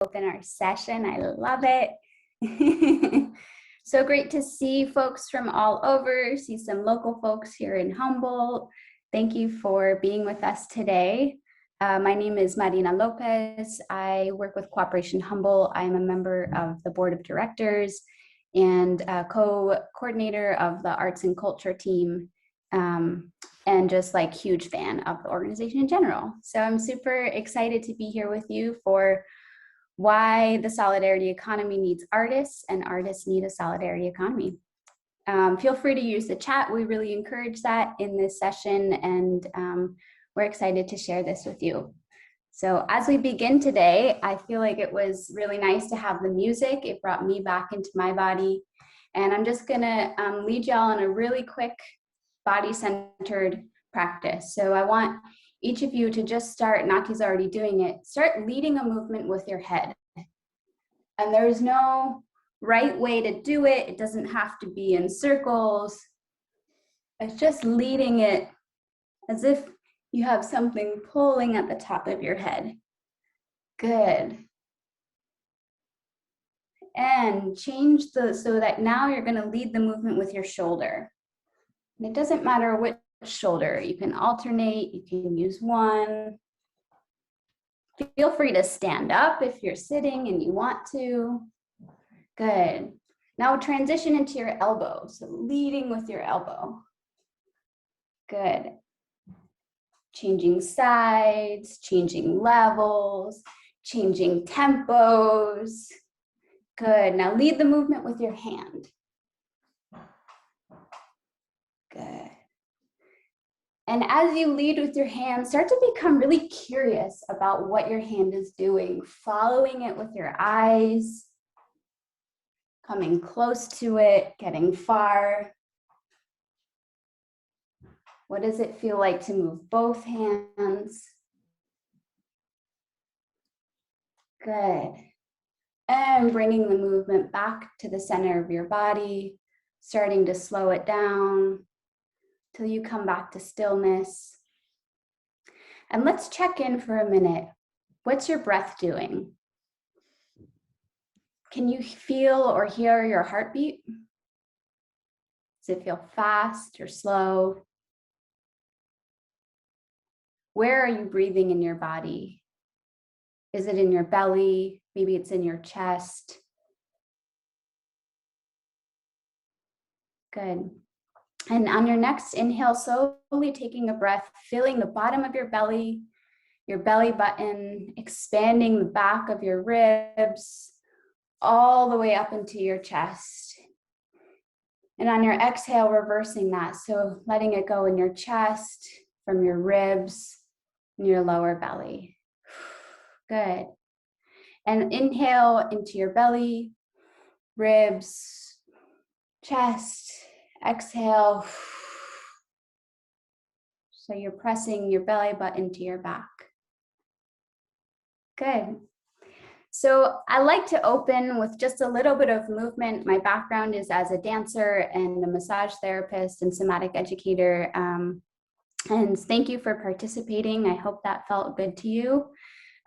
open our session. I love it. So great to see folks from all over, see some local folks here in Humboldt. Thank you for being with us today. My name is Marina Lopez. I work with Cooperation Humboldt. I'm a member of the board of directors and co-coordinator of the arts and culture team, and just like huge fan of the organization in general. So I'm super excited to be here with you for Why the Solidarity Economy Needs Artists and Artists Need a Solidarity Economy. Feel free to use the chat. We really encourage that in this session, and we're excited to share this with you. So as we begin today, I feel like it was really nice to have the music. It brought me back into my body. And I'm just gonna lead y'all on a really quick body-centered practice. So I want each of you to just start, Nati's already doing it, start leading a movement with your head. And there's no right way to do it. It doesn't have to be in circles. It's just leading it as if you have something pulling at the top of your head. Good. And change so that now you're going to lead the movement with your shoulder. And it doesn't matter which shoulder. You can alternate, you can use one. Feel free to stand up if you're sitting and you want to. Good. Now transition into your elbow. So leading with your elbow. Good. Changing sides, changing levels, changing tempos. Good. Now lead the movement with your hand. Good. And as you lead with your hand, start to become really curious about what your hand is doing, following it with your eyes, coming close to it, getting far. What does it feel like to move both hands? Good. And bringing the movement back to the center of your body, starting to slow it down till you come back to stillness. And let's check in for a minute. What's your breath doing? Can you feel or hear your heartbeat? Does it feel fast or slow? Where are you breathing in your body? Is it in your belly? Maybe it's in your chest. Good. And on your next inhale, slowly taking a breath, filling the bottom of your belly button, expanding the back of your ribs, all the way up into your chest. And on your exhale, reversing that. So letting it go in your chest, from your ribs, and your lower belly. Good. And inhale into your belly, ribs, chest, exhale. So you're pressing your belly button to your back. Good. So I like to open with just a little bit of movement. My background is as a dancer and a massage therapist and somatic educator. And thank you for participating. I hope that felt good to you,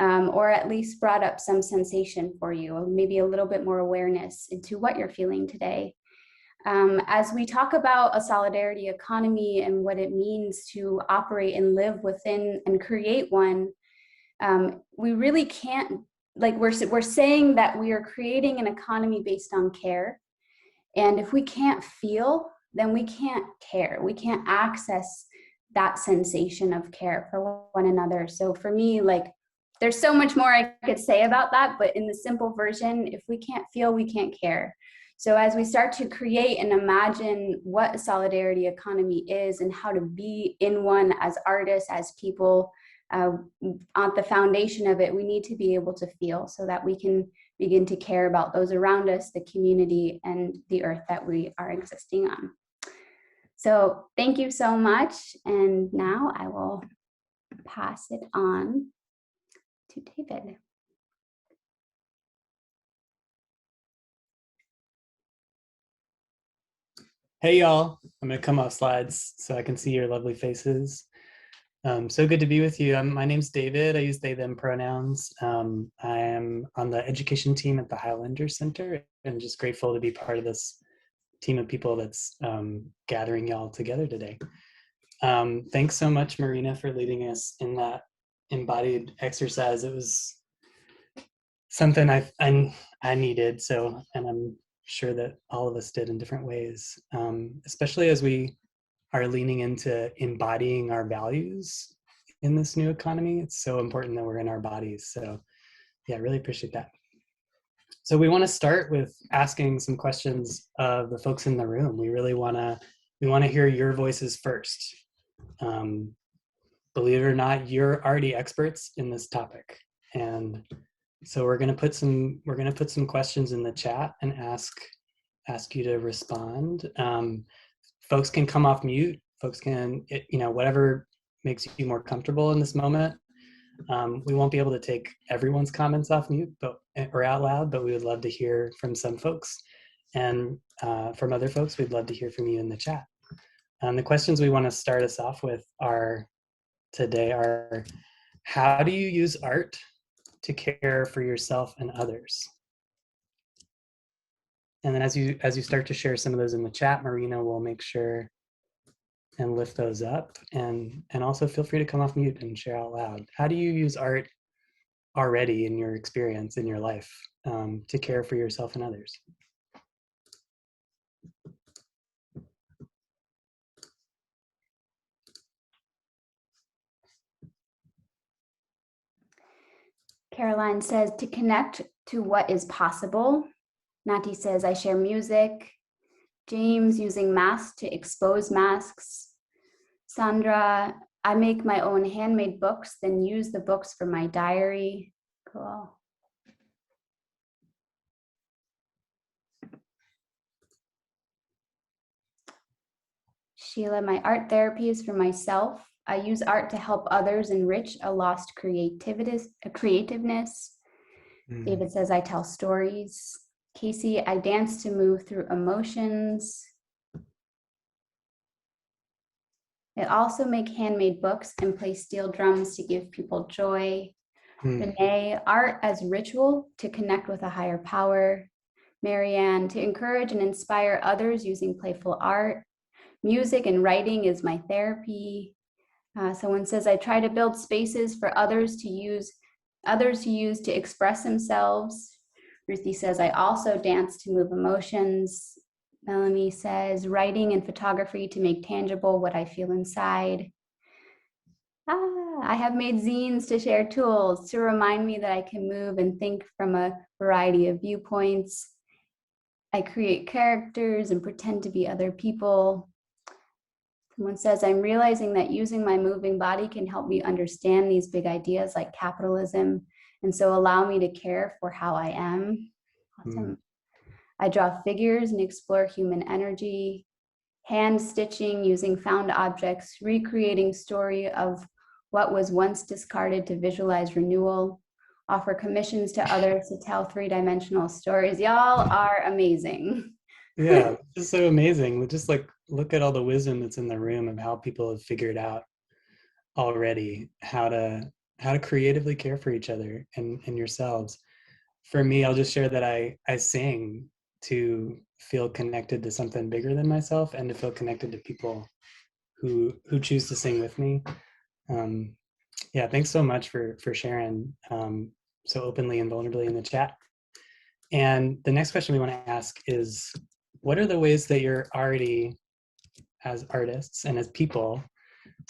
or at least brought up some sensation for you, maybe a little bit more awareness into what you're feeling today. As we talk about a solidarity economy and what it means to operate and live within and create one, we really can't, like we're saying that we are creating an economy based on care. And if we can't feel, then we can't care. We can't access that sensation of care for one another. So for me, like, there's so much more I could say about that, but in the simple version, if we can't feel, we can't care. So as we start to create and imagine what a solidarity economy is and how to be in one as artists, as people, on the foundation of it, we need to be able to feel so that we can begin to care about those around us, the community, and the earth that we are existing on. So thank you so much. And now I will pass it on to David. Hey y'all, I'm gonna come off slides so I can see your lovely faces. So good to be with you. My name's David. I use they, them pronouns. I am on the education team at the Highlander Center and just grateful to be part of this team of people that's gathering y'all together today. Thanks so much, Marina, for leading us in that embodied exercise. It was something I needed, and I'm sure that all of us did in different ways, especially as we are leaning into embodying our values in this new economy. It's so important that we're in our bodies. So yeah, I really appreciate that. So we want to start with asking some questions of the folks in the room. We want to hear your voices first. Believe it or not, you're already experts in this topic. And so we're going to put some questions in the chat and ask you to respond. Folks can come off mute. Folks can, whatever makes you more comfortable in this moment. We won't be able to take everyone's comments off mute or out loud, but we would love to hear from some folks. And from other folks, we'd love to hear from you in the chat. The questions we want to start us off with today are, how do you use art to care for yourself and others? And then as you start to share some of those in the chat, Marina will make sure and lift those up, and also feel free to come off mute and share out loud. How do you use art already in your experience in your life to care for yourself and others? Caroline says, to connect to what is possible. Nati says, I share music. James, using masks to expose masks. Sandra, I make my own handmade books, then use the books for my diary. Cool. Sheila, my art therapy is for myself. I use art to help others enrich a lost creativeness. David says, I tell stories. Casey, I dance to move through emotions. I also make handmade books and play steel drums to give people joy. Renee, art as ritual to connect with a higher power. Marianne, to encourage and inspire others using playful art. Music and writing is my therapy. Someone says, I try to build spaces for others to use to express themselves. Ruthi says, I also dance to move emotions. Melanie says, writing and photography to make tangible what I feel inside. I have made zines to share tools to remind me that I can move and think from a variety of viewpoints. I create characters and pretend to be other people. Someone says, I'm realizing that using my moving body can help me understand these big ideas like capitalism, and so allow me to care for how I am. Awesome. I draw figures and explore human energy. Hand stitching using found objects, recreating story of what was once discarded to visualize renewal. Offer commissions to others to tell three-dimensional stories. Y'all are amazing. Yeah, it's so amazing. Just like look at all the wisdom that's in the room of how people have figured out already how to creatively care for each other and yourselves. For me, I'll just share that I sing to feel connected to something bigger than myself and to feel connected to people who choose to sing with me. Yeah, thanks so much for sharing so openly and vulnerably in the chat. And the next question we want to ask is, what are the ways that you're already, as artists and as people,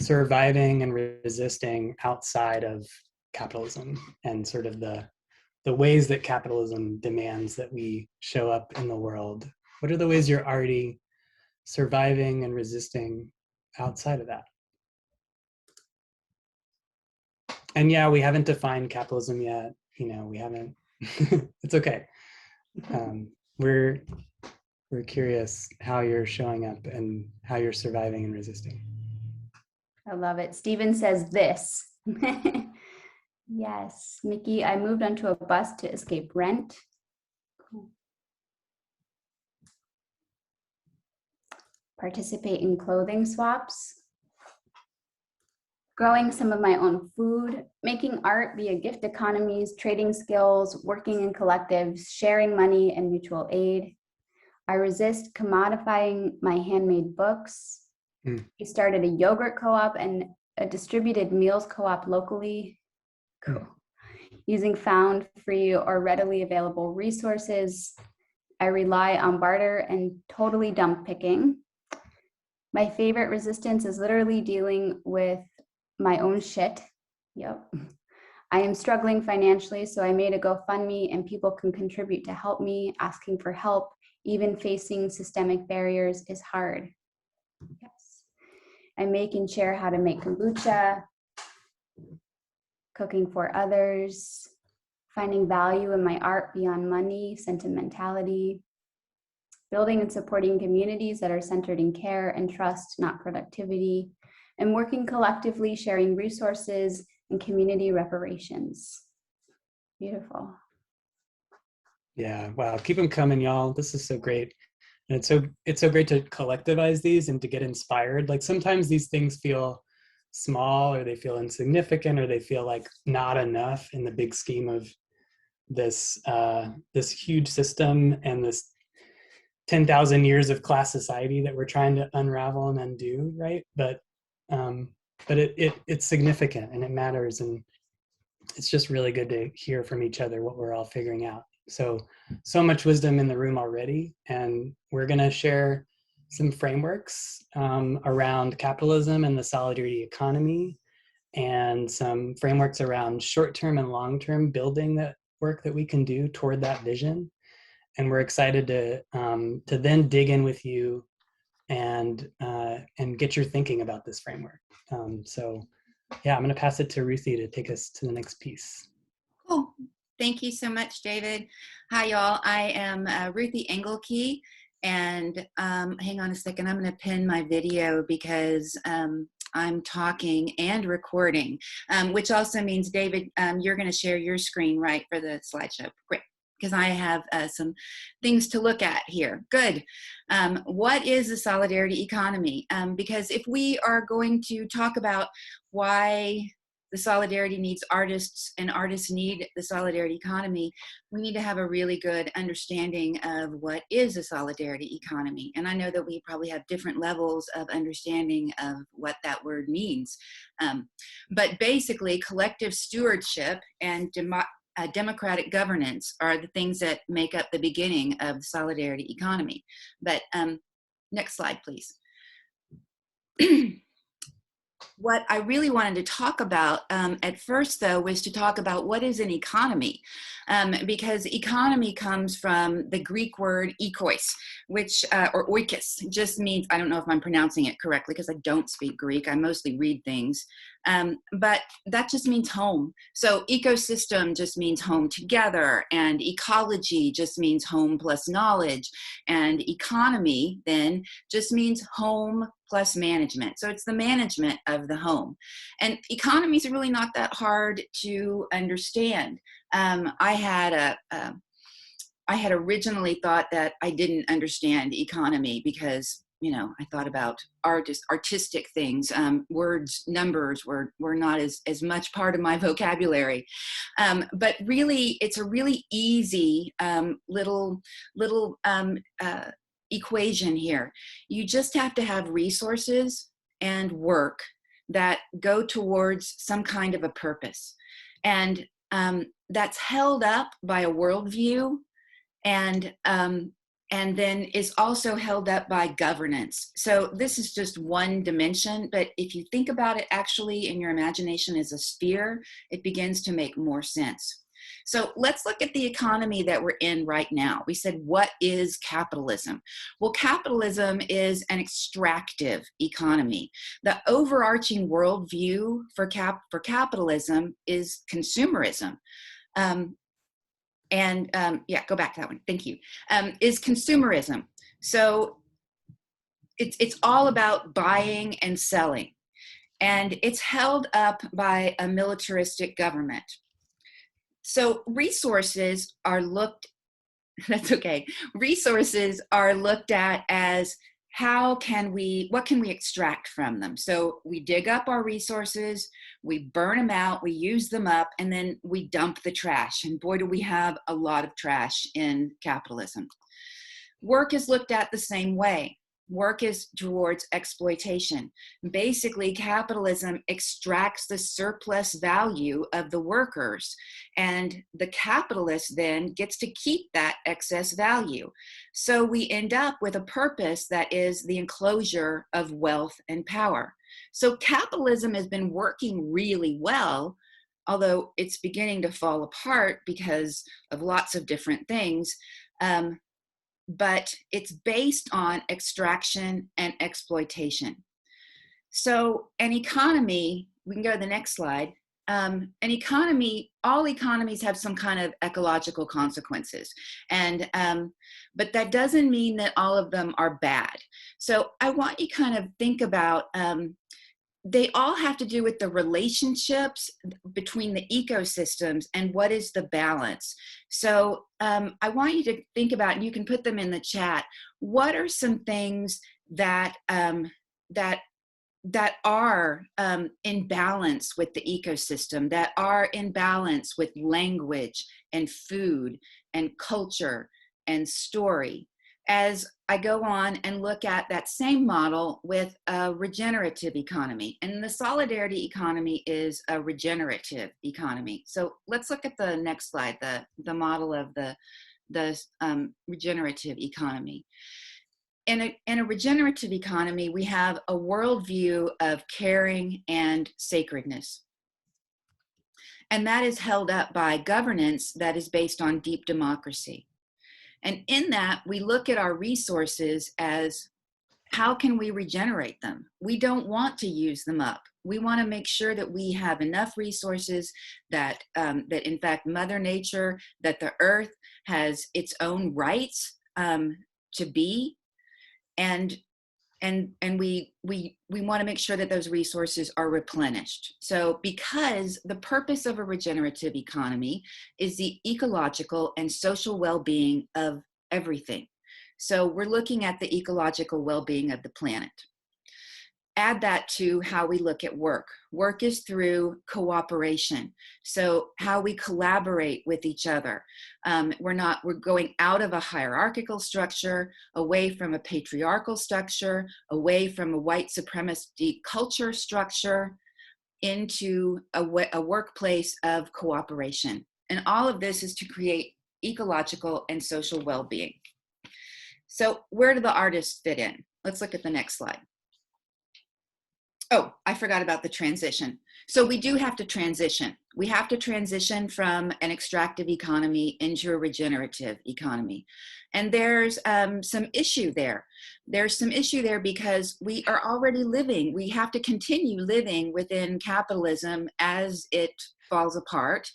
surviving and resisting outside of capitalism and sort of the ways that capitalism demands that we show up in the world? What are the ways you're already surviving and resisting outside of that? And yeah, we haven't defined capitalism yet. We haven't. It's okay. We're curious how you're showing up and how you're surviving and resisting. I love it. Stephen says this. Yes, Mickey, I moved onto a bus to escape rent. Cool. Participate in clothing swaps. growing some of my own food, making art via gift economies, trading skills, working in collectives, sharing money and mutual aid. I resist commodifying my handmade books. We started a yogurt co-op and a distributed meals co-op locally. Cool. Using found, free, or readily available resources. I rely on barter and totally dump picking. My favorite resistance is literally dealing with my own shit. Yep. I am struggling financially, so I made a GoFundMe and people can contribute to help me. Asking for help, even facing systemic barriers, is hard. Yes. I make and share how to make kombucha, cooking for others, finding value in my art beyond money, sentimentality, building and supporting communities that are centered in care and trust, not productivity, and working collectively, sharing resources and community reparations. Beautiful. Yeah, wow, keep them coming, y'all. This is so great. And it's so great to collectivize these and to get inspired. Like sometimes these things feel small, or they feel insignificant, or they feel like not enough in the big scheme of this this huge system and this 10,000 years of class society that we're trying to unravel and undo, right? But it's significant and it matters, and it's just really good to hear from each other what we're all figuring out. So much wisdom in the room already, and we're going to share some frameworks around capitalism and the solidarity economy, and some frameworks around short-term and long-term building that work that we can do toward that vision. And we're excited to then dig in with you and get your thinking about this framework. So yeah, I'm going to pass it to Ruthi to take us to the next piece. Cool. Thank you so much, David. Hi, y'all. I am Ruthi Engelke, and hang on a second. I'm going to pin my video because I'm talking and recording, which also means, David, you're going to share your screen, right, for the slideshow. Great. Because I have some things to look at here. Good. What is the solidarity economy? Because if we are going to talk about why the solidarity needs artists and artists need the solidarity economy, we need to have a really good understanding of what is a solidarity economy. And I know that we probably have different levels of understanding of what that word means. But basically, collective stewardship and democratic governance are the things that make up the beginning of the solidarity economy. But next slide, please. What I really wanted to talk about at first, though, was to talk about what is an economy, because economy comes from the Greek word oikos, which, or oikos, just means, I don't know if I'm pronouncing it correctly because I don't speak Greek, I mostly read things, but that just means home. So ecosystem just means home together, and ecology just means home plus knowledge, and economy then just means home plus management. So it's the management of the home. And economies are really not that hard to understand. I had originally thought that I didn't understand economy because, you know, I thought about artistic things. Words, numbers were not as much part of my vocabulary. But really, it's a really easy little equation here. You just have to have resources and work that go towards some kind of a purpose. And that's held up by a worldview, and then is also held up by governance. So this is just one dimension, but if you think about it actually in your imagination as a sphere, it begins to make more sense. So let's look at the economy that we're in right now. We said, what is capitalism? Well, capitalism is an extractive economy. The overarching worldview for capitalism is consumerism. Yeah, go back to that one. Thank you. Is consumerism. So it's all about buying and selling. And it's held up by a militaristic government. So resources are looked, that's okay. Resources are looked at as what can we extract from them? So we dig up our resources, we burn them out, we use them up, and then we dump the trash. And boy, do we have a lot of trash in capitalism. Work is looked at the same way. Work is towards exploitation. Basically, capitalism extracts the surplus value of the workers, and the capitalist then gets to keep that excess value. So we end up with a purpose that is the enclosure of wealth and power. So capitalism has been working really well, although it's beginning to fall apart because of lots of different things. But it's based on extraction and exploitation. So an economy, we can go to the next slide. An economy, all economies have some kind of ecological consequences. And, but that doesn't mean that all of them are bad. So I want you to kind of think about, they all have to do with the relationships between the ecosystems and what is the balance. So I want you to think about, and you can put them in the chat, what are some things that that are in balance with the ecosystem, that are in balance with language and food and culture and story. As I go on and look at that same model with a regenerative economy. And the solidarity economy is a regenerative economy. So let's look at the next slide, the model of the regenerative economy. In a regenerative economy, we have a worldview of caring and sacredness. And that is held up by governance that is based on deep democracy. And in that, we look at our resources as how can we regenerate them? We don't want to use them up. We want to make sure that we have enough resources that, that in fact, Mother Nature, that the earth has its own rights to be. And we want to make sure that those resources are replenished. So because the purpose of a regenerative economy is the ecological and social well-being of everything. So we're looking at the ecological well-being of the planet. Add that to how we look at work. Work is through cooperation. So how we collaborate with each other. We're going out of a hierarchical structure, away from a patriarchal structure, away from a white supremacy culture structure, into a workplace of cooperation. And all of this is to create ecological and social well-being. So where do the artists fit in? Let's look at the next slide. Oh, I forgot about the transition. So we do have to transition. We have to transition from an extractive economy into a regenerative economy. And there's some issue there. There's some issue there because we are already living. We have to continue living within capitalism as it falls apart.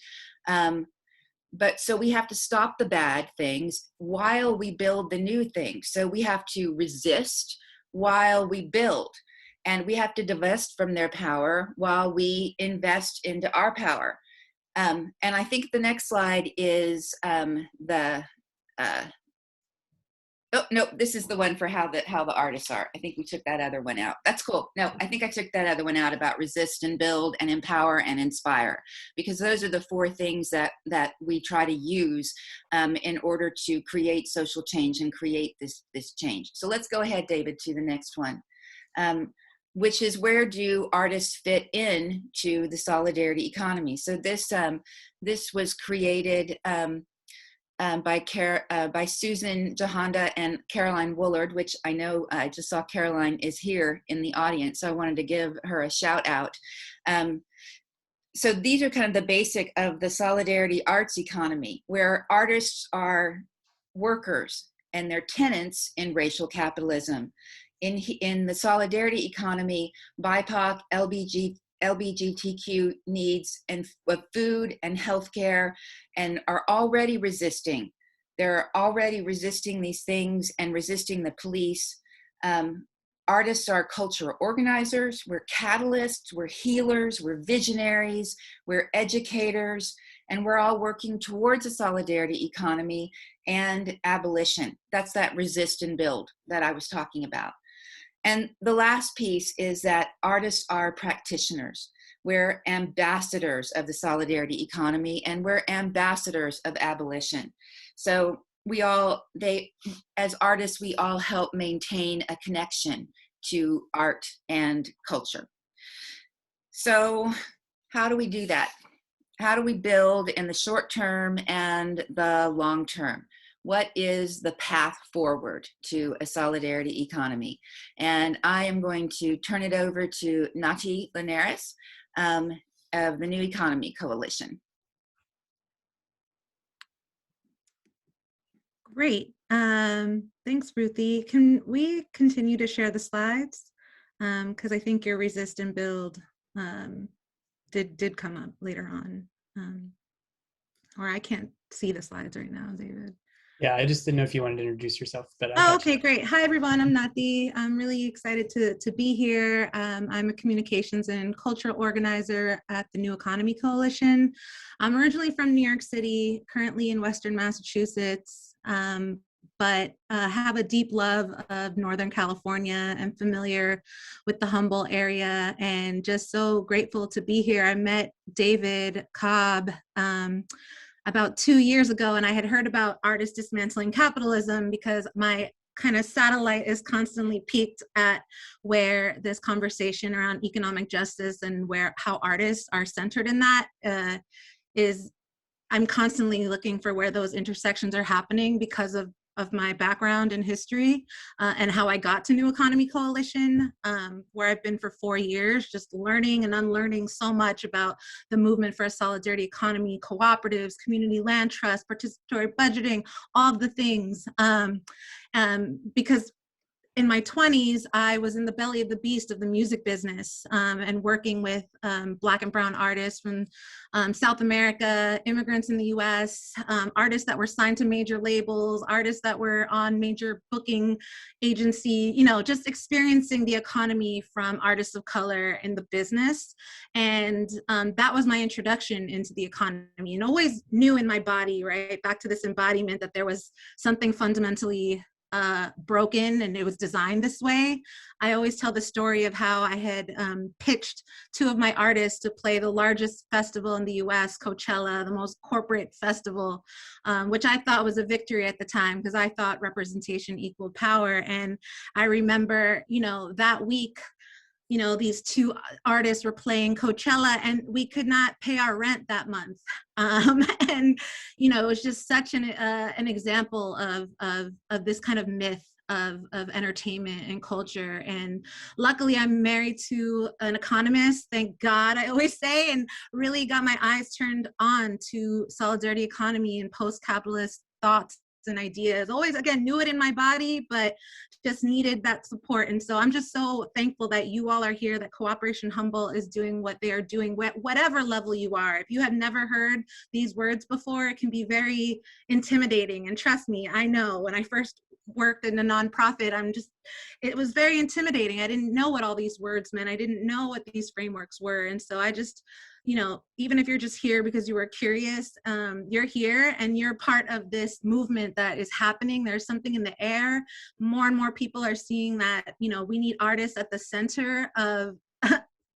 But so we have to stop the bad things while we build the new things. So we have to resist while we build. And we have to divest from their power while we invest into our power. And I think the next slide is oh, no, this is the one for how the artists are. I think we took that other one out. That's cool. No, I think I took that other one out about resist and build and empower and inspire, because those are the four things that we try to use in order to create social change and create this change. So let's go ahead, David, to the next one. Which is, where do artists fit in to the solidarity economy? So this was created by Susan Johanda and Caroline Woolard, which I know I just saw Caroline is here in the audience, so I wanted to give her a shout out. So these are kind of the basic of the solidarity arts economy, where artists are workers and they're tenants in racial capitalism. In the solidarity economy, BIPOC, LGBTQ needs and food and healthcare, and are already resisting. They're already resisting these things and resisting the police. Artists are cultural organizers, we're catalysts, we're healers, we're visionaries, we're educators, and we're all working towards a solidarity economy and abolition. That's that resist and build that I was talking about. And the last piece is that artists are practitioners. We're ambassadors of the solidarity economy, and we're ambassadors of abolition. So as artists, we all help maintain a connection to art and culture. So how do we do that? How do we build in the short term and the long term? What is the path forward to a solidarity economy? And I am going to turn it over to Nati Linares of the New Economy Coalition. Great. Thanks, Ruthie. Can we continue to share the slides? Because I think your resist and build did come up later on. Or I can't see the slides right now, David. Yeah, I just didn't know if you wanted to introduce yourself, but okay, great. Hi, everyone. I'm Nati. I'm really excited to be here. I'm a communications and cultural organizer at the New Economy Coalition. I'm originally from New York City, currently in Western Massachusetts, but have a deep love of Northern California and familiar with the Humboldt area, and just so grateful to be here. I met David Cobb about 2 years ago, and I had heard about artists dismantling capitalism because my kind of satellite is constantly peaked at where this conversation around economic justice and how artists are centered in that is. I'm constantly looking for where those intersections are happening because of my background and history and how I got to New Economy Coalition, where I've been for 4 years, just learning and unlearning so much about the movement for a solidarity economy, cooperatives, community land trust, participatory budgeting, all of the things. Because in my 20s, I was in the belly of the beast of the music business and working with Black and Brown artists from South America, immigrants in the US, artists that were signed to major labels, artists that were on major booking agency, just experiencing the economy from artists of color in the business. And that was my introduction into the economy, and always knew in my body, right, back to this embodiment, that there was something fundamentally broken and it was designed this way. I always tell the story of how I had pitched 2 of my artists to play the largest festival in the US, Coachella, the most corporate festival, which I thought was a victory at the time because I thought representation equaled power. And I remember, that week, these 2 artists were playing Coachella and we could not pay our rent that month. And, it was just such an example of this kind of myth of entertainment and culture. And luckily I'm married to an economist, thank God, I always say, and really got my eyes turned on to solidarity economy and post-capitalist thoughts and ideas. Always, again, knew it in my body, but just needed that support. And so I'm just so thankful that you all are here, that Cooperation Humboldt is doing what they are doing, whatever level you are. If you have never heard these words before, it can be very intimidating. And trust me, I know when I first worked in a nonprofit, it was very intimidating. I didn't know what all these words meant. I didn't know what these frameworks were. And so I just, even if you're just here because you were curious, you're here and you're part of this movement that is happening. There's something in the air. More and more people are seeing that, we need artists at the center of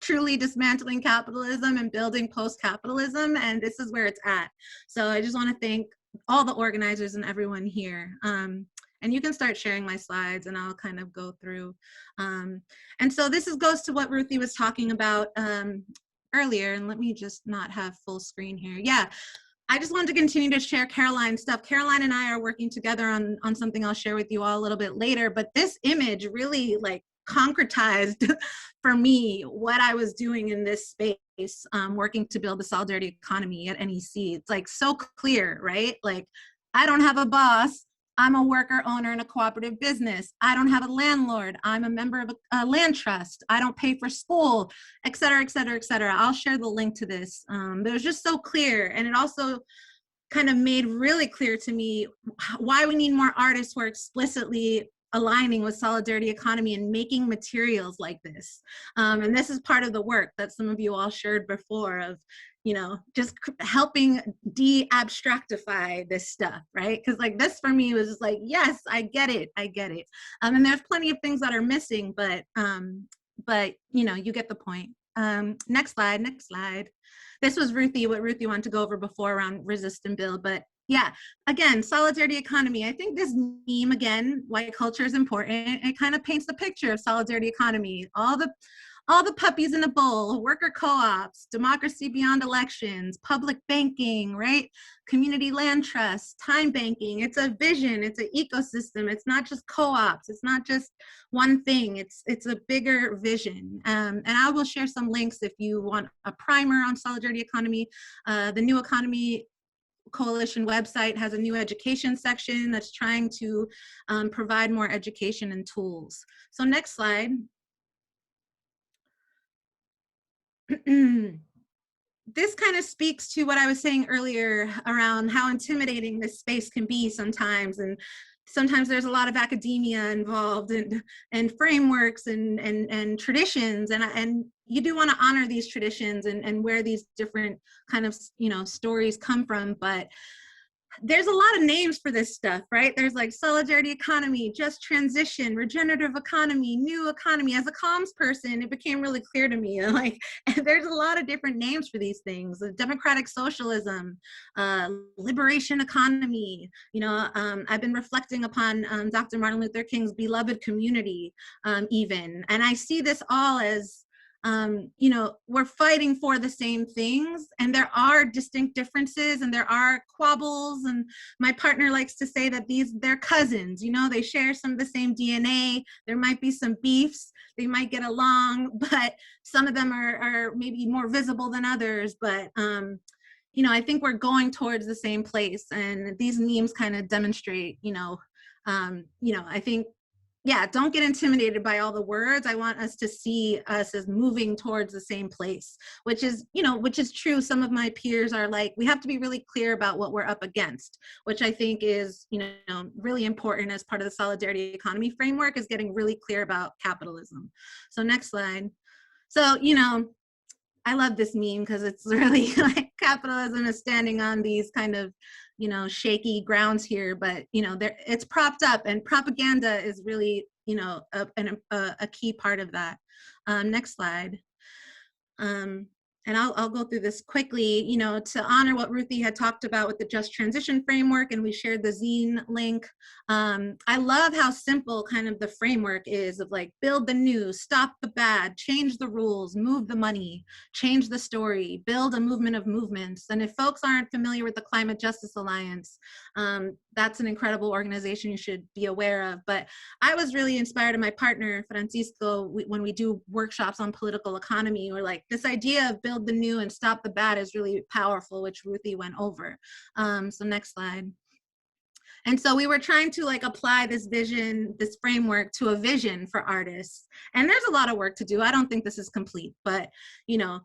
truly dismantling capitalism and building post-capitalism. And this is where it's at. So I just want to thank all the organizers and everyone here. And you can start sharing my slides and I'll kind of go through. And so this goes to what Ruthie was talking about earlier. And let me just not have full screen here. Yeah, I just wanted to continue to share Caroline's stuff. Caroline and I are working together on something I'll share with you all a little bit later, but this image really concretized for me what I was doing in this space, working to build the solidarity economy at NEC. It's so clear, right? I don't have a boss. I'm a worker owner in a cooperative business. I don't have a landlord. I'm a member of a land trust. I don't pay for school, et cetera, et cetera, et cetera. I'll share the link to this. But it was just so clear. And it also kind of made really clear to me why we need more artists who are explicitly aligning with solidarity economy and making materials like this. And this is part of the work that some of you all shared before of, you know, just helping de-abstractify this stuff, right? Because like this for me was just like, yes, I get it. And there's plenty of things that are missing, but you know, you get the point. Next slide. This was Ruthi, what Ruthi wanted to go over before around resist and build, but yeah, again, solidarity economy. I think this meme, again, white culture is important. It kind of paints the picture of solidarity economy. All the puppies in a bowl, worker co-ops, democracy beyond elections, public banking, right? Community land trusts, time banking. It's a vision, it's an ecosystem. It's not just co-ops. It's not just one thing. It's a bigger vision. And I will share some links if you want a primer on solidarity economy. The New Economy Coalition website has a new education section that's trying to provide more education and tools. So next slide. This kind of speaks to what I was saying earlier around how intimidating this space can be sometimes. And sometimes there's a lot of academia involved and frameworks and traditions. And you do want to honor these traditions and where these different kind of, you know, stories come from. But there's a lot of names for this stuff, right? There's like solidarity economy, just transition, regenerative economy, new economy. As a comms person, it became really clear to me, like, there's a lot of different names for these things. Democratic socialism, liberation economy. You know, I've been reflecting upon Dr. Martin Luther King's beloved community even. And I see this all as, you know, we're fighting for the same things, and there are distinct differences and there are quabbles, and my partner likes to say that they're cousins, you know, they share some of the same DNA. There might be some beefs, they might get along, but some of them are maybe more visible than others. But you know, I think we're going towards the same place, and these memes kind of demonstrate, you know, I think, yeah, don't get intimidated by all the words. I want us to see us as moving towards the same place, which is, you know, which is true. Some of my peers are like, we have to be really clear about what we're up against, which I think is, you know, really important as part of the solidarity economy framework, is getting really clear about capitalism. So next slide. So, you know, I love this meme because it's really like capitalism is standing on these kind of, you know, shaky grounds here, but, you know, it's propped up, and propaganda is really, you know, a key part of that. Next slide. And I'll go through this quickly, you know, to honor what Ruthi had talked about with the Just Transition framework, and we shared the zine link. I love how simple kind of the framework is of like, build the new, stop the bad, change the rules, move the money, change the story, build a movement of movements. And if folks aren't familiar with the Climate Justice Alliance, that's an incredible organization you should be aware of. But I was really inspired, and my partner, Francisco, when we do workshops on political economy, we're like, this idea of build the new and stop the bad is really powerful, which Ruthi went over. So next slide. And so we were trying to like apply this vision, this framework to a vision for artists. And there's a lot of work to do. I don't think this is complete, but, you know,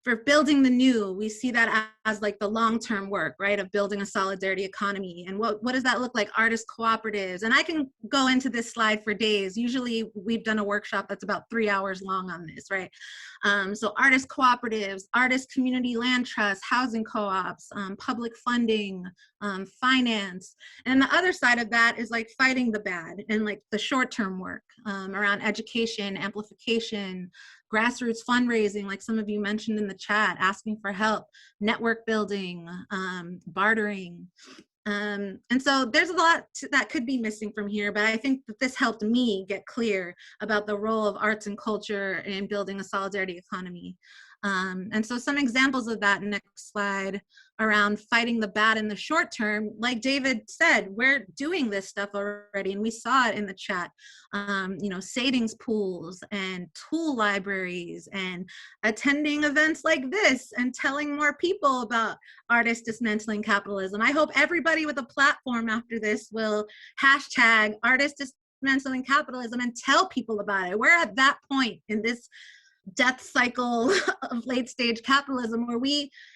for building the new, we see that as like the long-term work, right, of building a solidarity economy. And what does that look like? Artist cooperatives. And I can go into this slide for days. Usually we've done a workshop that's about 3 hours long on this, right? So artist cooperatives, artist community land trusts, housing co-ops, public funding, finance. And the other side of that is like fighting the bad and like the short-term work around education, amplification, grassroots fundraising, like some of you mentioned in the chat, asking for help, network building, bartering. And so there's a lot that could be missing from here, but I think that this helped me get clear about the role of arts and culture in building a solidarity economy. And so some examples of that, next slide, around fighting the bad in the short term, like David said, we're doing this stuff already, and we saw it in the chat. You know, savings pools and tool libraries and attending events like this and telling more people about artists dismantling capitalism. I hope everybody with a platform after this will hashtag artists dismantling capitalism and tell people about it. We're at that point in this death cycle of late stage capitalism, where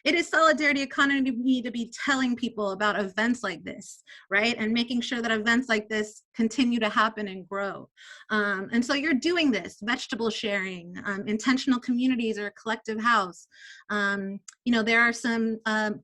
it is solidarity economy to be telling people about events like this, right? And making sure that events like this continue to happen and grow. And so you're doing this, vegetable sharing, intentional communities or a collective house. You know, there are some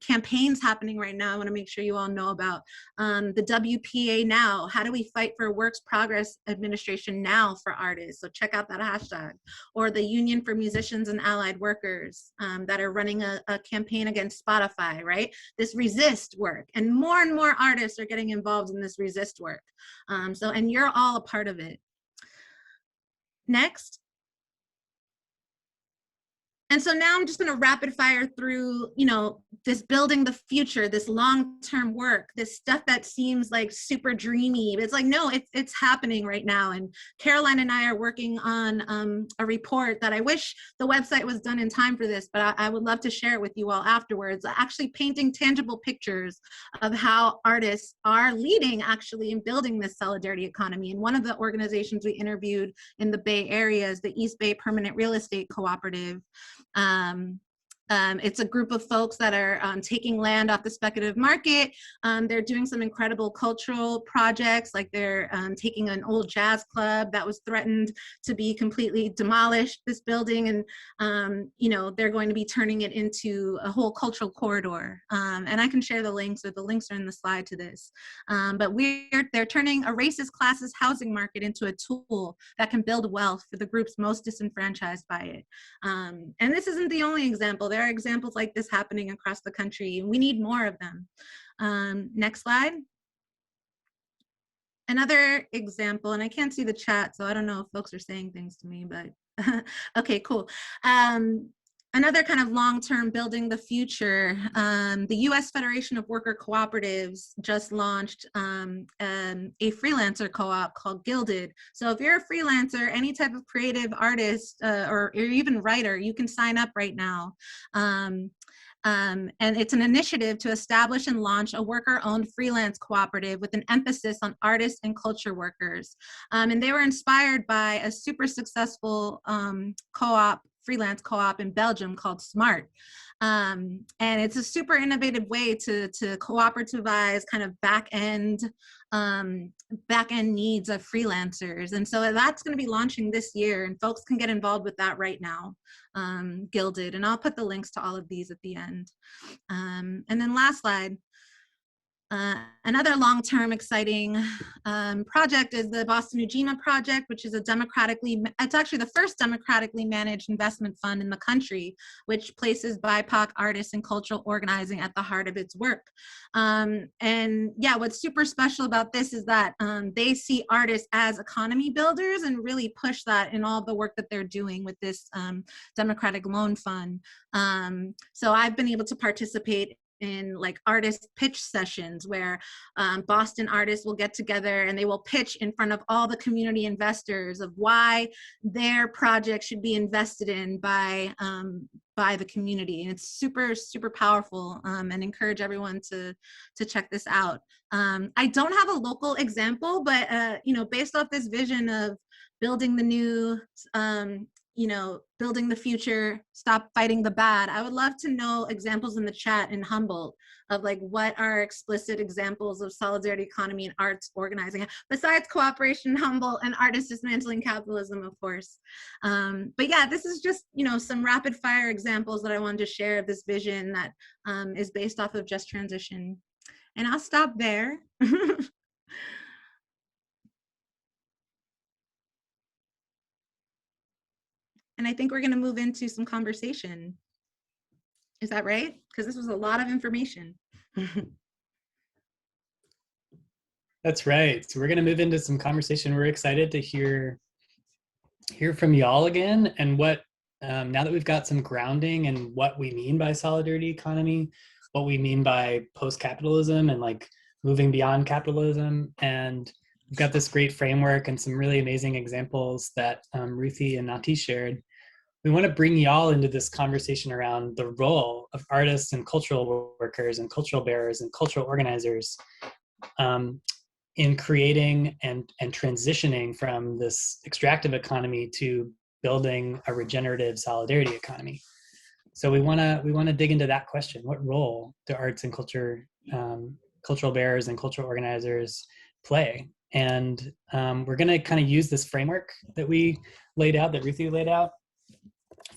campaigns happening right now I want to make sure you all know about. The WPA Now, how do we fight for Works Progress Administration now for artists? So check out that hashtag. Or the Union for Musicians and Allied Workers that are running a campaign against Spotify, right? This resist work, and more artists are getting involved in this resist work. And you're all a part of it. Next. And so now I'm just going to rapid fire through, you know, this building the future, this long-term work, this stuff that seems like super dreamy. But it's like, no, it's happening right now. And Caroline and I are working on a report that I wish the website was done in time for this, but I would love to share it with you all afterwards, actually painting tangible pictures of how artists are leading actually in building this solidarity economy. And one of the organizations we interviewed in the Bay Area is the East Bay Permanent Real Estate Cooperative. It's a group of folks that are taking land off the speculative market. They're doing some incredible cultural projects, like they're taking an old jazz club that was threatened to be completely demolished, this building, and you know, they're going to be turning it into a whole cultural corridor. And I can share the links, or the links are in the slide to this. But they're turning a racist classist housing market into a tool that can build wealth for the groups most disenfranchised by it. And this isn't the only example. There are examples like this happening across the country, and we need more of them. Next slide. Another example, and I can't see the chat, so I don't know if folks are saying things to me, but okay, cool. Another kind of long-term building the future, the U.S. Federation of Worker Cooperatives just launched a freelancer co-op called Gilded. So if you're a freelancer, any type of creative artist or even writer, you can sign up right now. And it's an initiative to establish and launch a worker-owned freelance cooperative with an emphasis on artists and culture workers. And they were inspired by a super successful freelance co-op in Belgium called SMART. And it's a super innovative way to cooperativize kind of back-end needs of freelancers. And so that's going to be launching this year, and folks can get involved with that right now, Gilded. And I'll put the links to all of these at the end. And then last slide. Another long-term exciting project is the Boston Ujima project, which is it's actually the first democratically managed investment fund in the country, which places BIPOC artists and cultural organizing at the heart of its work. And yeah, what's super special about this is that they see artists as economy builders and really push that in all the work that they're doing with this democratic loan fund. So I've been able to participate in like artist pitch sessions where Boston artists will get together and they will pitch in front of all the community investors of why their project should be invested in by the community. And it's super, super powerful, and encourage everyone to check this out. I don't have a local example, but you know, based off this vision of building the new, you know, building the future, stop fighting the bad, I would love to know examples in the chat in Humboldt of like what are explicit examples of solidarity economy and arts organizing, besides cooperation, Humboldt, and artists dismantling capitalism, of course. But yeah, this is just, you know, some rapid fire examples that I wanted to share of this vision that is based off of Just Transition. And I'll stop there. And I think we're going to move into some conversation. Is that right? Because this was a lot of information. That's right. So we're going to move into some conversation. We're excited to hear from y'all again, and what now that we've got some grounding in what we mean by solidarity economy, what we mean by post-capitalism and like moving beyond capitalism, and we've got this great framework and some really amazing examples that Ruthi and Nati shared. We want to bring y'all into this conversation around the role of artists and cultural workers and cultural bearers and cultural organizers in creating and transitioning from this extractive economy to building a regenerative solidarity economy. So we want to dig into that question. What role do arts and culture, cultural bearers and cultural organizers play? And we're going to kind of use this framework that we laid out, that Ruthi laid out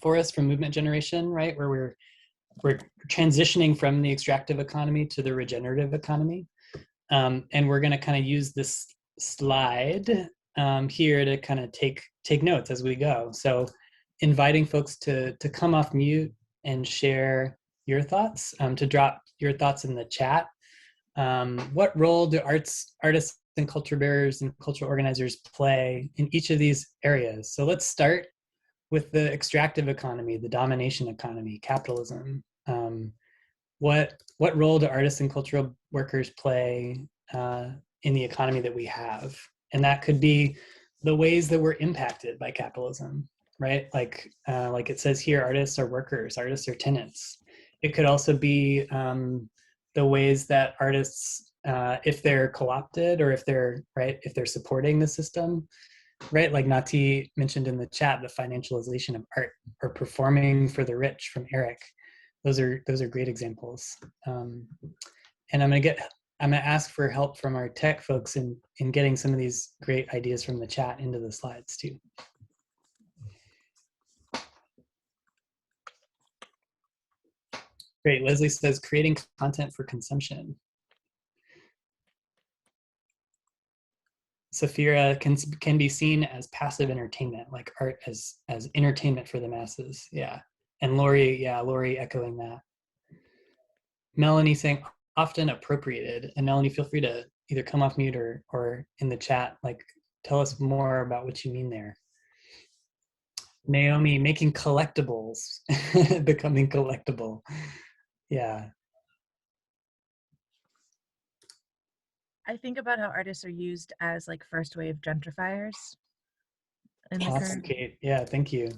for us from movement generation, right? Where we're transitioning from the extractive economy to the regenerative economy. And we're going to kind of use this slide here to kind of take notes as we go. So inviting folks to come off mute and share your thoughts, to drop your thoughts in the chat. What role do artists and culture bearers and cultural organizers play in each of these areas? So let's start with the extractive economy, the domination economy, capitalism. What role do artists and cultural workers play in the economy that we have? And that could be the ways that we're impacted by capitalism, right? Like it says here, artists are workers, artists are tenants. It could also be the ways that artists, if they're co-opted or if they're supporting the system, right? Like Nati mentioned in the chat, the financialization of art, or performing for the rich from Eric. Those are great examples. And I'm gonna ask for help from our tech folks in getting some of these great ideas from the chat into the slides too. Great, Leslie says creating content for consumption. Safira can be seen as passive entertainment, like art as entertainment for the masses. Yeah. And Lori echoing that. Melanie saying often appropriated. And Melanie, feel free to either come off mute or in the chat, like tell us more about what you mean there. Naomi, making collectibles, becoming collectible. Yeah. I think about how artists are used as like first wave gentrifiers. Awesome, Kate. Yeah, thank you.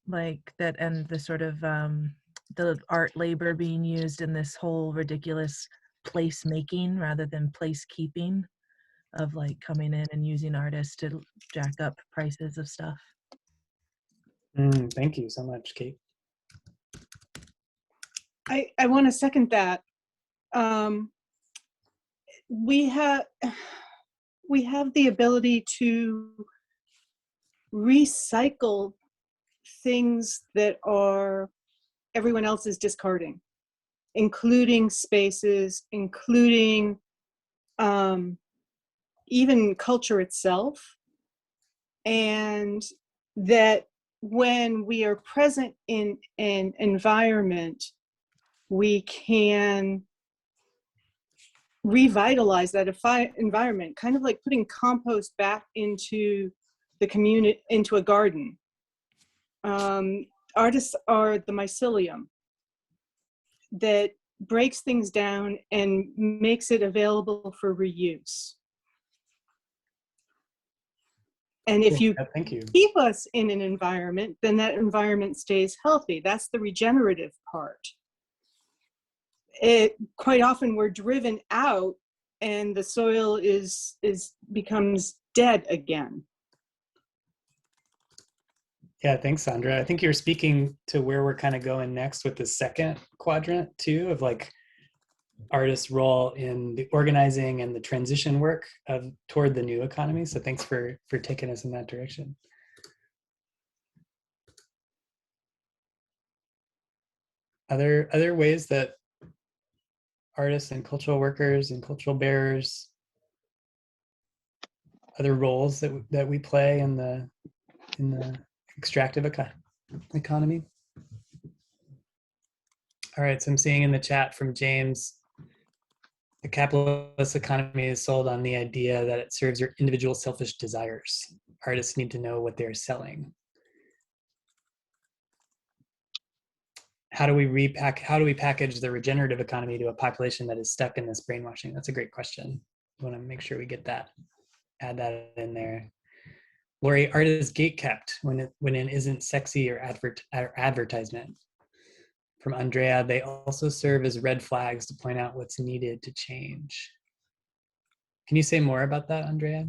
Like that, and the sort of the art labor being used in this whole ridiculous place making rather than place keeping, of like coming in and using artists to jack up prices of stuff. Thank you so much, Kate. I want to second that. We have the ability to recycle things that everyone else is discarding, including spaces, including even culture itself. And that when we are present in an environment, we can revitalize that environment, kind of like putting compost back into the community, into a garden. Artists are the mycelium that breaks things down and makes it available for reuse. And if you keep us in an environment, then that environment stays healthy. That's the regenerative part. Quite often we're driven out and the soil becomes dead again. Yeah, thanks, Sandra. I think you're speaking to where we're kind of going next with the second quadrant too, of like artists' role in the organizing and the transition work toward the new economy. So thanks for taking us in that direction. Other ways that artists and cultural workers and cultural bearers, other roles that we play in the extractive economy. All right, so I'm seeing in the chat from James, the capitalist economy is sold on the idea that it serves your individual selfish desires. Artists need to know what they're selling. How do we package the regenerative economy to a population that is stuck in this brainwashing? That's a great question. We want to make sure we get that, add that in there. Lori, art is gatekept when it isn't sexy or advertisement. From Andrea, they also serve as red flags to point out what's needed to change. Can you say more about that, Andrea?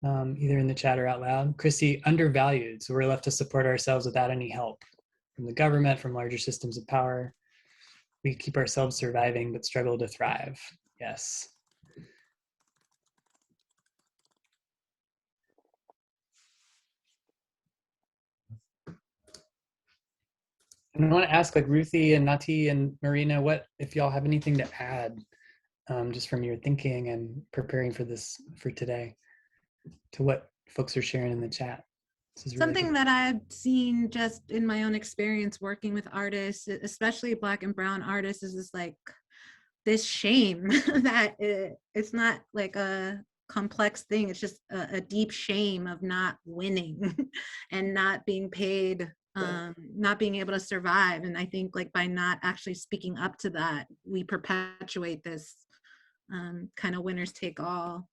either in the chat or out loud. Christy, undervalued. So we're left to support ourselves without any help from the government, from larger systems of power. We keep ourselves surviving, but struggle to thrive. Yes. And I want to ask, like, Ruthi and Nati and Marina, what if y'all have anything to add, just from your thinking and preparing for this, for today, to what folks are sharing in the chat? This is really Something good. that I've seen just in my own experience working with artists, especially Black and Brown artists, is this like this shame that it's not like a complex thing. It's just a deep shame of not winning and not being paid, not being able to survive. And I think like by not actually speaking up to that, we perpetuate this kind of winners take all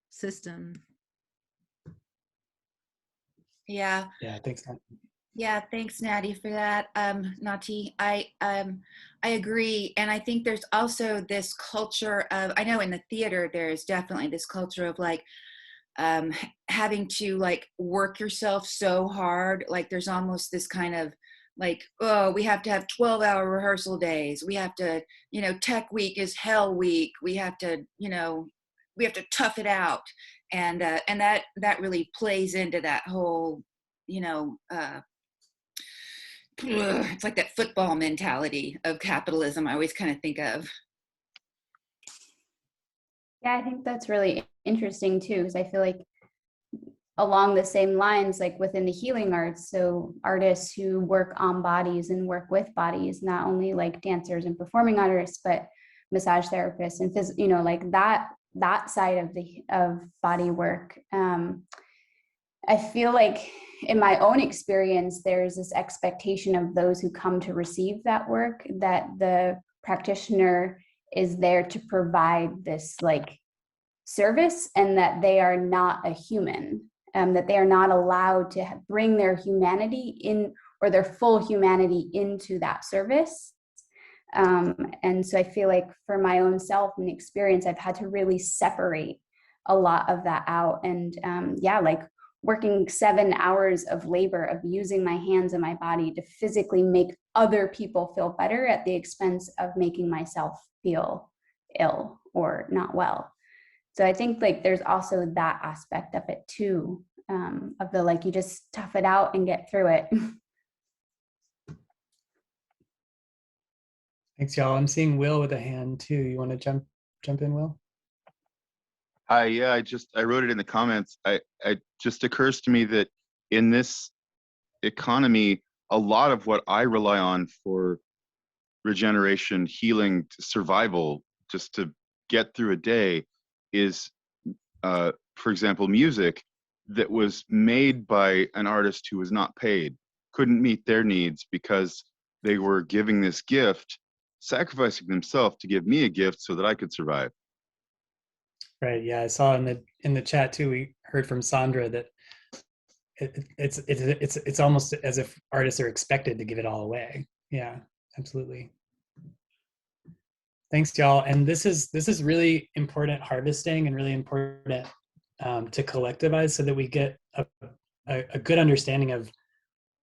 system. Yeah. Yeah, thanks, Nati. Yeah, thanks, Nati, for that. Nati, I agree, and I think there's also this culture of, I know in the theater there's definitely this culture of like having to like work yourself so hard. Like there's almost this kind of like, oh, we have to have 12-hour rehearsal days. We have to, you know, tech week is hell week. We have to, you know, we have to tough it out, and that really plays into that whole, you know. It's like that football mentality of capitalism I always kind of think of. Yeah, I think that's really interesting too, because I feel like along the same lines, like within the healing arts, so artists who work on bodies and work with bodies, not only like dancers and performing artists, but massage therapists and you know, like that side of body work. I feel like in my own experience, there's this expectation of those who come to receive that work that the practitioner is there to provide this like service, and that they are not a human, that they are not allowed to bring their humanity in, or their full humanity into that service. And so I feel like for my own self and experience, I've had to really separate a lot of that out. And yeah, like working 7 hours of labor of using my hands and my body to physically make other people feel better at the expense of making myself feel ill or not well. So I think like there's also that aspect of it too, of the like you just tough it out and get through it. Thanks, y'all. I'm seeing Will with a hand too. You want to jump in, Will? Hi, yeah, I wrote it in the comments. I just occurs to me that in this economy, a lot of what I rely on for regeneration, healing, survival, just to get through a day is, for example, music that was made by an artist who was not paid, couldn't meet their needs because they were giving this gift, sacrificing themselves to give me a gift so that I could survive. Right. Yeah, I saw in the chat too. We heard from Sandra that it's almost as if artists are expected to give it all away. Yeah, absolutely. Thanks, y'all. And this is really important harvesting, and really important to collectivize, so that we get a good understanding of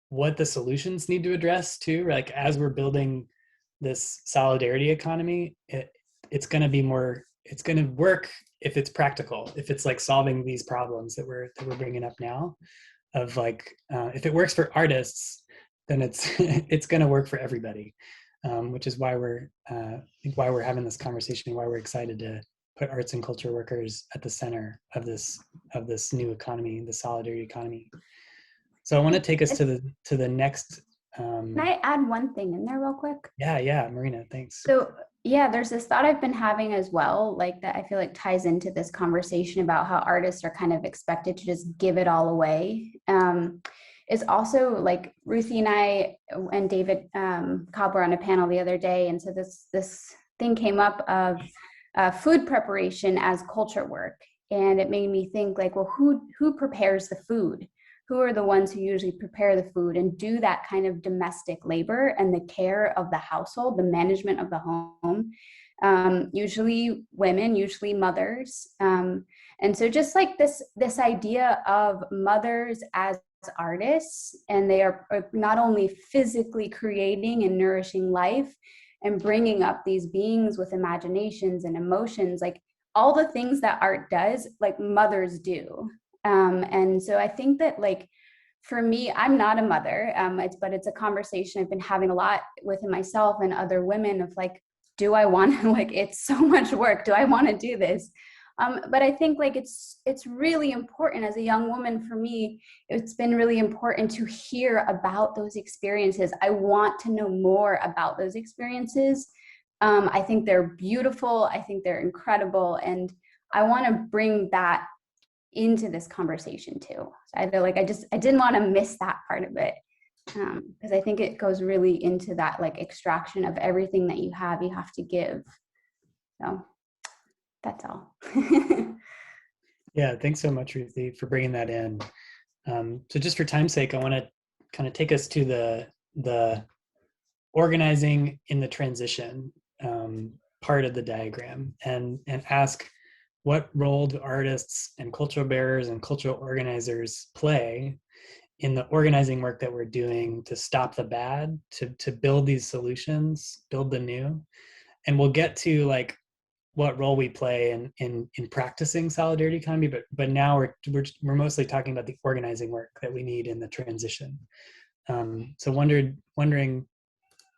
what the solutions need to address too. Like as we're building this solidarity economy, it's going to be more. It's going to work if it's practical, if it's like solving these problems that we're bringing up now, of like, if it works for artists, then it's going to work for everybody, which is why we're having this conversation, why we're excited to put arts and culture workers at the center of this new economy, the solidarity economy. So I want to take us to the next. Can I add one thing in there real quick? Yeah, Marina, thanks. So yeah, there's this thought I've been having as well, like that I feel like ties into this conversation about how artists are kind of expected to just give it all away. It's also like Ruthi and I and David Cobb were on a panel the other day, and so this thing came up of food preparation as culture work, and it made me think like, well, who prepares the food? Who are the ones who usually prepare the food and do that kind of domestic labor and the care of the household, the management of the home? usually women, usually mothers. And so just like this idea of mothers as artists, and they are not only physically creating and nourishing life and bringing up these beings with imaginations and emotions, like all the things that art does, like mothers do. And so I think that, like, for me, I'm not a mother, but it's a conversation I've been having a lot within myself and other women of like, do I want to, like, it's so much work. Do I want to do this? But I think like it's really important as a young woman. For me, it's been really important to hear about those experiences. I want to know more about those experiences. I think they're beautiful. I think they're incredible. And I want to bring that into this conversation too. So I feel like I didn't want to miss that part of it. Because I think it goes really into that like extraction of everything that you have to give. So that's all. Yeah, thanks so much, Ruthi, for bringing that in. So just for time's sake, I want to kind of take us to the organizing in the transition part of the diagram, and ask, what role do artists and cultural bearers and cultural organizers play in the organizing work that we're doing to stop the bad, to build these solutions, build the new? And we'll get to like what role we play in practicing solidarity economy, but now we're mostly talking about the organizing work that we need in the transition. So wondering,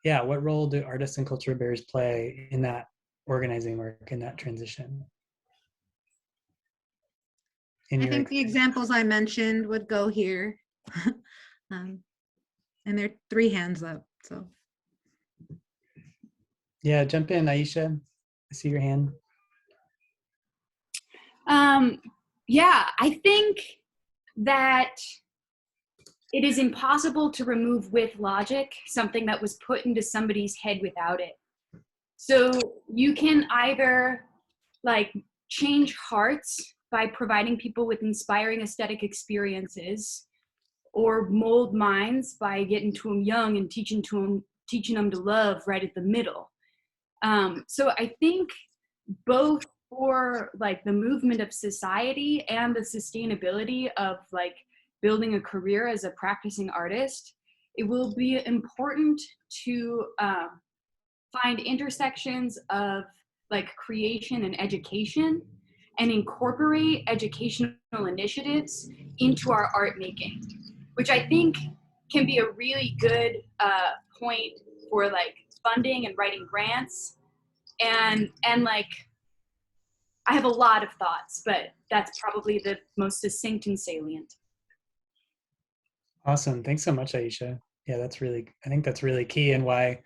yeah, what role do artists and cultural bearers play in that organizing work, in that transition? I think the examples I mentioned would go here. And there are 3 hands up, so. Yeah, jump in, Aisha. I see your hand. Yeah, I think that it is impossible to remove with logic something that was put into somebody's head without it. So you can either like change hearts by providing people with inspiring aesthetic experiences, or mold minds by getting to them young and teaching them to love right at the middle. So I think both for like the movement of society and the sustainability of like building a career as a practicing artist, it will be important to find intersections of like creation and education, and incorporate educational initiatives into our art making, which I think can be a really good point for like funding and writing grants. And like, I have a lot of thoughts, but that's probably the most succinct and salient. Awesome. Thanks so much, Aisha. Yeah, I think that's really key, and why,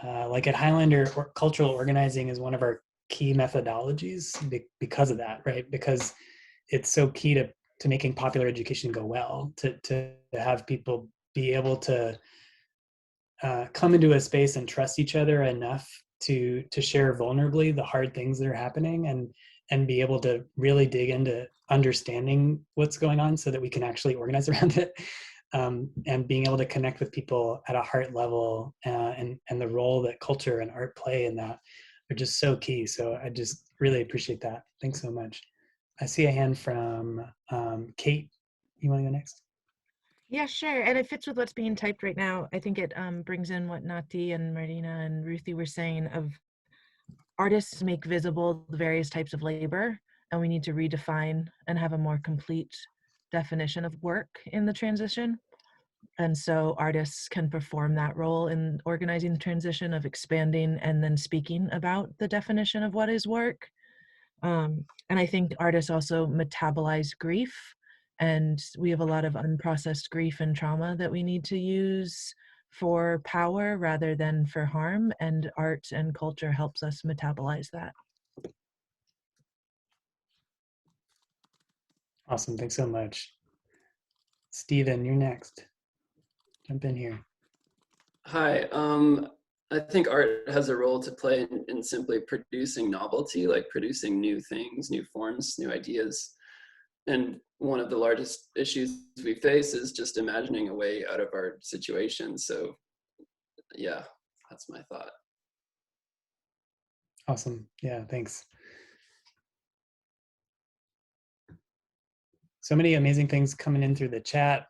like at Highlander, cultural organizing is one of our key methodologies because of that, right? Because it's so key to making popular education go well, to have people be able to come into a space and trust each other enough to share vulnerably the hard things that are happening, and be able to really dig into understanding what's going on so that we can actually organize around it, and being able to connect with people at a heart level, and the role that culture and art play in that are just so key. So I just really appreciate that. Thanks so much. I see a hand from Kate. You want to go next? Yeah, sure. And it fits with what's being typed right now. I think it brings in what Nati and Marina and Ruthi were saying of artists make visible the various types of labor, and we need to redefine and have a more complete definition of work in the transition. And so artists can perform that role in organizing the transition of expanding and then speaking about the definition of what is work. And I think artists also metabolize grief, and we have a lot of unprocessed grief and trauma that we need to use for power rather than for harm, and art and culture helps us metabolize that. Awesome, thanks so much. Stephen, you're next. Jump in here. Hi, I think art has a role to play in simply producing novelty, like producing new things, new forms, new ideas. And one of the largest issues we face is just imagining a way out of our situation. So yeah, that's my thought. Awesome. Yeah, thanks. So many amazing things coming in through the chat.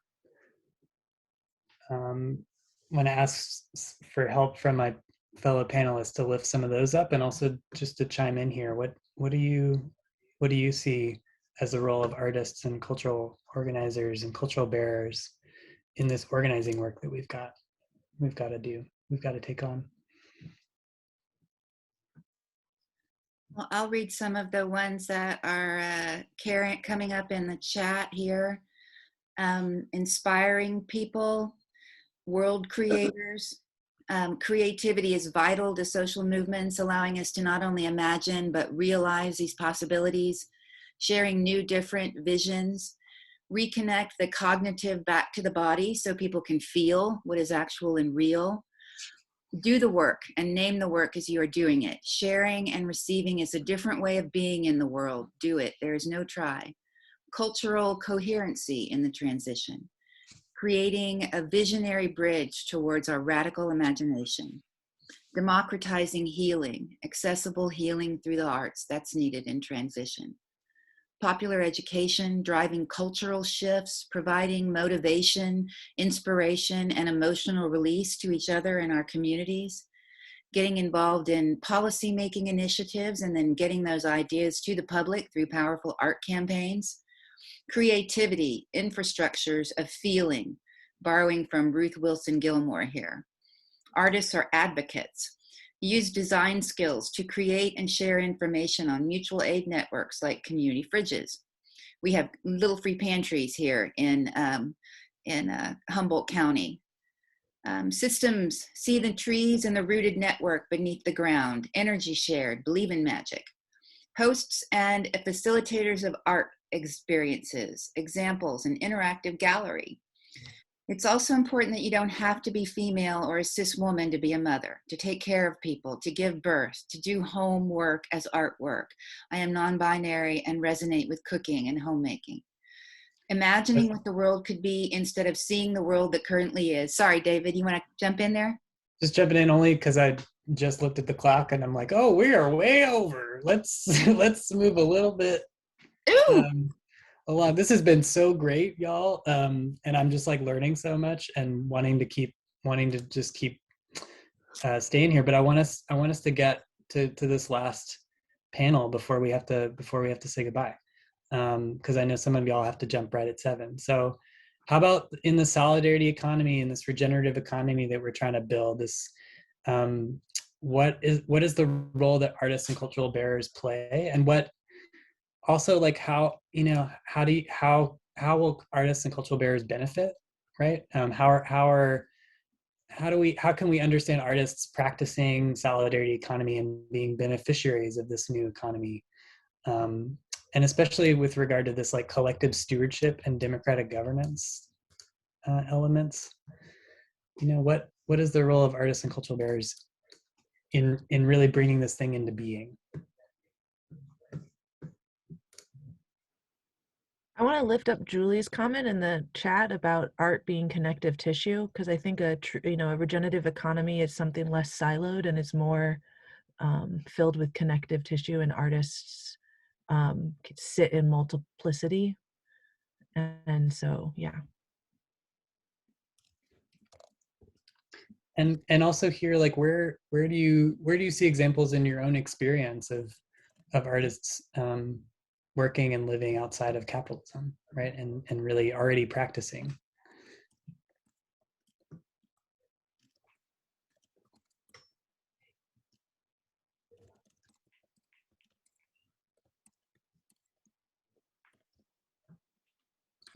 Want to ask for help from my fellow panelists to lift some of those up, and also just to chime in here. What do you see as the role of artists and cultural organizers and cultural bearers in this organizing work that we've got to do, we've got to take on? Well, I'll read some of the ones that are coming up in the chat here. Inspiring people, world creators. Creativity is vital to social movements, allowing us to not only imagine, but realize these possibilities, sharing new different visions, reconnect the cognitive back to the body so people can feel what is actual and real. Do the work and name the work as you are doing it. Sharing and receiving is a different way of being in the world. Do it. There is no try. Cultural coherency in the transition. Creating a visionary bridge towards our radical imagination. Democratizing healing, accessible healing through the arts. That's needed in transition. Popular education, driving cultural shifts, providing motivation, inspiration, and emotional release to each other and our communities, getting involved in policy-making initiatives and then getting those ideas to the public through powerful art campaigns, creativity, infrastructures of feeling, borrowing from Ruth Wilson Gilmore here. Artists are advocates. Use design skills to create and share information on mutual aid networks like community fridges. We have little free pantries here in Humboldt County. Systems, see the trees and the rooted network beneath the ground. Energy shared, believe in magic. Hosts and facilitators of art experiences, examples, an interactive gallery. It's also important that you don't have to be female or a cis woman to be a mother, to take care of people, to give birth, to do homework as artwork. I am non-binary and resonate with cooking and homemaking. Imagining what the world could be instead of seeing the world that currently is. Sorry, David, you want to jump in there? Just jumping in only because I just looked at the clock and I'm like, oh, we are way over. Let's move a little bit. Along. This has been so great, y'all. And I'm just like learning so much and wanting to just keep staying here. But I want us to get to this last panel before we have to say goodbye. Because I know some of y'all have to jump right at 7. So how about in the solidarity economy, in this regenerative economy that we're trying to build, this what is the role that artists and cultural bearers play, and what also, like, how will artists and cultural bearers benefit, right? How can we understand artists practicing solidarity economy and being beneficiaries of this new economy, and especially with regard to this like collective stewardship and democratic governance elements? What is the role of artists and cultural bearers in really bringing this thing into being? I want to lift up Julie's comment in the chat about art being connective tissue, because I think a regenerative economy is something less siloed and is more filled with connective tissue, and artists sit in multiplicity. And so, yeah. And also here, like, where do you see examples in your own experience of artists working and living outside of capitalism, right? And really already practicing?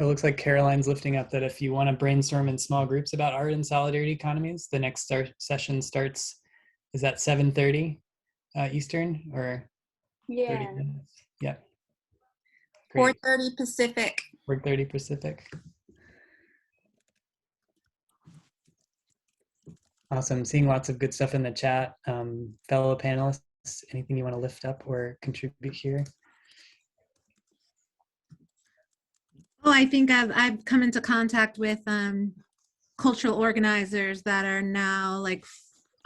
It looks like Caroline's lifting up that if you want to brainstorm in small groups about art and solidarity economies, the next session starts, is that 7:30 Eastern or 30 minutes? Yeah. 4:30 Pacific. 4:30 Pacific. Awesome. Seeing lots of good stuff in the chat. Fellow panelists, anything you want to lift up or contribute here? Well, I think I've come into contact with cultural organizers that are now like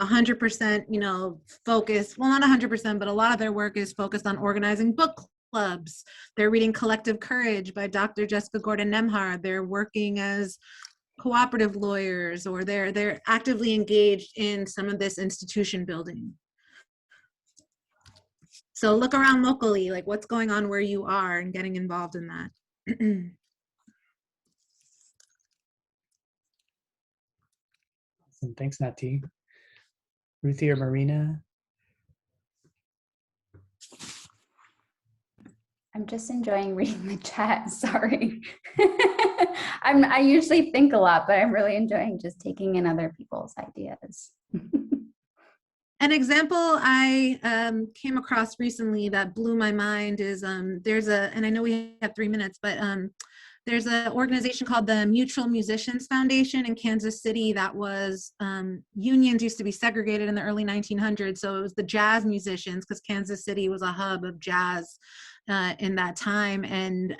100%, you know, focused, well, not 100%, but a lot of their work is focused on organizing book clubs. They're reading Collective Courage by Dr. Jessica Gordon-Nemhard. They're working as cooperative lawyers, or they're actively engaged in some of this institution building. So look around locally, like what's going on where you are, and getting involved in that. Awesome. Thanks, Nati. Ruthi or Marina? I'm just enjoying reading the chat, sorry. I usually think a lot, but I'm really enjoying just taking in other people's ideas. An example I came across recently that blew my mind is there's and I know we have 3 minutes, but there's an organization called the Mutual Musicians Foundation in Kansas City that was, unions used to be segregated in the early 1900s. So it was the jazz musicians, because Kansas City was a hub of jazz in that time. And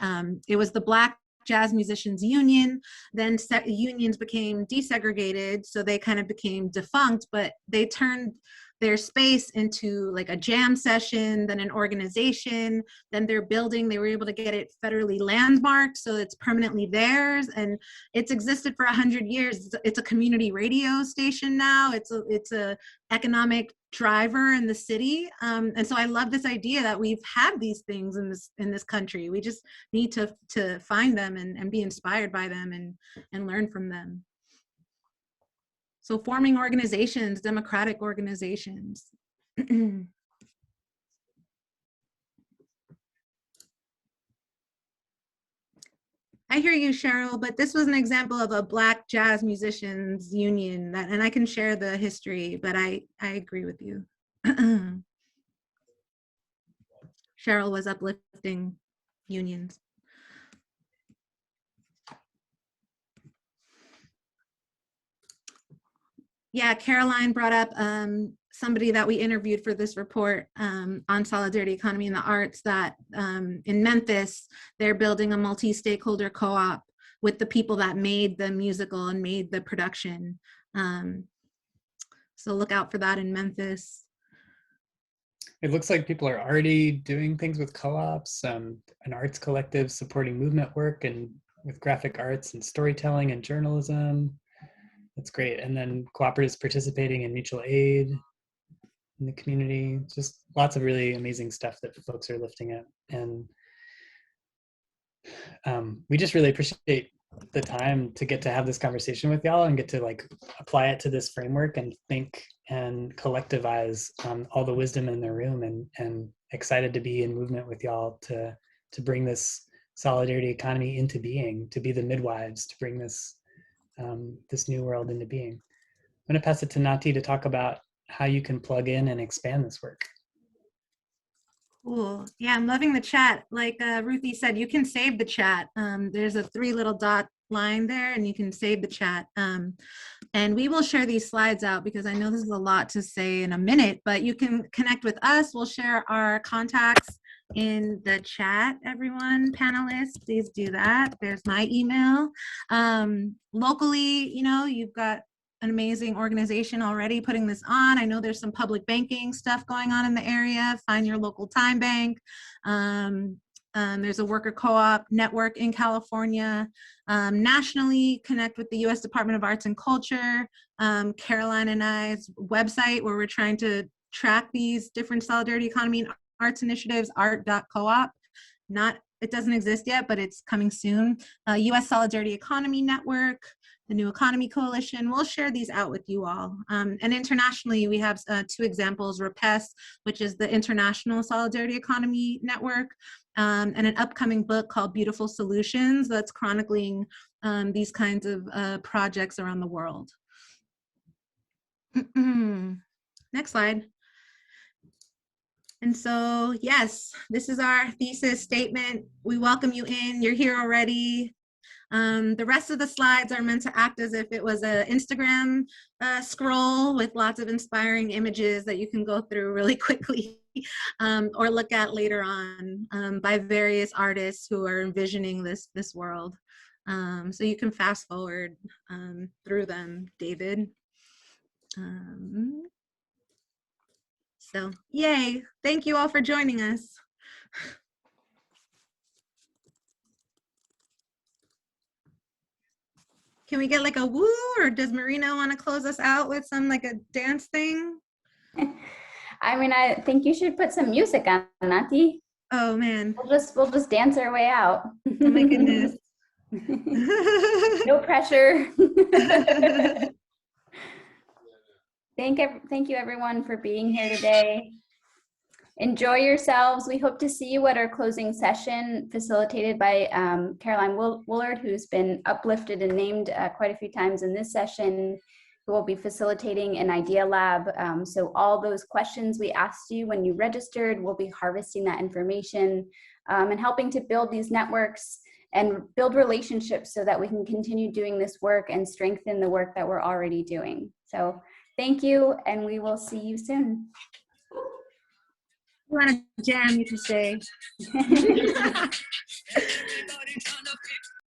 it was the Black Jazz Musicians Union. Then unions became desegregated, so they kind of became defunct, but they turned their space into like a jam session, then an organization, then their building, they were able to get it federally landmarked, so it's permanently theirs, and it's existed for 100 years. It's a community radio station now. It's a economic driver in the city, and so I love this idea that we've had these things in this country. We just need to find them and be inspired by them and learn from them. So forming organizations, democratic organizations. I hear you, Cheryl, but this was an example of a Black jazz musicians union, and I can share the history, but I agree with you. Cheryl was uplifting unions. Yeah, Caroline brought up somebody that we interviewed for this report on solidarity economy in the arts, that in Memphis, they're building a multi-stakeholder co-op with the people that made the musical and made the production. So look out for that in Memphis. It looks like people are already doing things with co-ops, an arts collective supporting movement work and with graphic arts and storytelling and journalism. That's great. And then cooperatives participating in mutual aid in the community. Just lots of really amazing stuff that folks are lifting up. And we just really appreciate the time to get to have this conversation with y'all and get to like apply it to this framework and think and collectivize all the wisdom in the room, and excited to be in movement with y'all to bring this solidarity economy into being, to be the midwives, to bring this this new world into being. I'm going to pass it to Nati to talk about how you can plug in and expand this work. Cool. Yeah, I'm loving the chat. Like Ruthie said, you can save the chat. There's a 3 little dot line there, and you can save the chat. And we will share these slides out because I know this is a lot to say in a minute, but you can connect with us. We'll share our contacts in the chat, everyone. Panelists, please do that. There's my email. Locally, you know, you've got an amazing organization already putting this on. I know there's some public banking stuff going on in the area. Find your local time bank. There's a worker co-op network in California. Nationally, connect with the U.S. Department of Arts and Culture. Caroline and I's website, where we're trying to track these different solidarity economy and arts initiatives, art.coop. It doesn't exist yet, but it's coming soon. U.S. Solidarity Economy Network, the New Economy Coalition. We'll share these out with you all. And internationally, we have 2 examples, RAPES, which is the International Solidarity Economy Network, and an upcoming book called Beautiful Solutions that's chronicling these kinds of projects around the world. Next slide. And so, yes, this is our thesis statement. We welcome you in. You're here already. The rest of the slides are meant to act as if it was an Instagram scroll with lots of inspiring images that you can go through really quickly or look at later on by various artists who are envisioning this world. So you can fast forward through them, David. So yay, thank you all for joining us. Can we get like a woo, or does Marina want to close us out with some like a dance thing? I mean, I think you should put some music on, Nati. Oh man. We'll just dance our way out. Oh my goodness. No pressure. Thank you everyone for being here today. Enjoy yourselves. We hope to see you at our closing session facilitated by Caroline Woolard, who's been uplifted and named quite a few times in this session, who will be facilitating an idea lab. So all those questions we asked you when you registered, we'll be harvesting that information and helping to build these networks and build relationships so that we can continue doing this work and strengthen the work that we're already doing. So thank you, and we will see you soon. You want to jam, you can say.